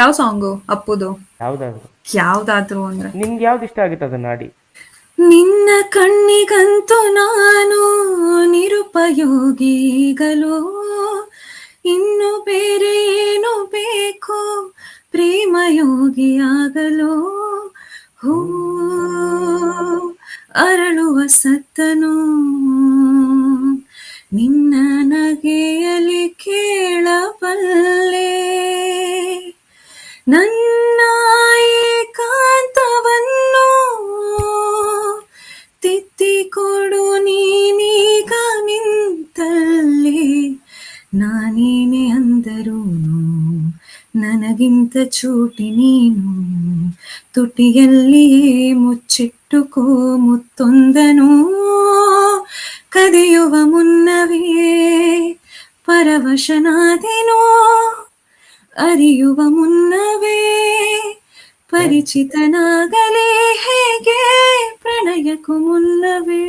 ಯಾವ ಸಾಂಗು ಅಪ್ಪುದು? ಯಾವ್ದಾದ್ರು. ಯಾವ್ದಾದ್ರು ಅಂದ್ರೆ ನಿಮ್ಗೆ ಯಾವ್ದು ಇಷ್ಟ ಆಗುತ್ತೆ ಅದನ್ನ ನಾಡಿ. ನಿನ್ನ ಕಣ್ಣಿಗಂತೂ ನಾನು ನಿರುಪಯೋಗಿಗಲೋ, ಇನ್ನು ಬೇರೆ ಏನು ಬೇಕು ಪ್ರೇಮಯೋಗಿಯಾಗಲೋ, ಹೂ ಅರಳುವ ಸತ್ತನು ನಿನ್ನ ನಗೆಯಲಿ ಕೇಳಬಲ್ಲೆ, ನನ್ನ ಏಕಾಂತವನ್ನು ತಿತ್ತಿಕೊಡು ನೀನೀಗ ನಿಂತಲ್ಲಿ, ನಾನೇನೆ ಅಂದರೂನು ನನಗಿಂತ ಚೂಟಿ ನೀನು, ತುಟಿಯಲ್ಲಿಯೇ ಮುಚ್ಚಿಟ್ಟುಕೋ ಮುತ್ತೊಂದನು, ಕದಿಯುವ ಮುನ್ನವೇ ಪರವಶನಾದೆನೋ, ಅರಿಯುವ ಮುನ್ನವೇ ಪರಿಚಿತನಾಗಲೇ ಹೇಗೆ ಪ್ರಣಯಕ್ಕೂ ಮುನ್ನವೇ.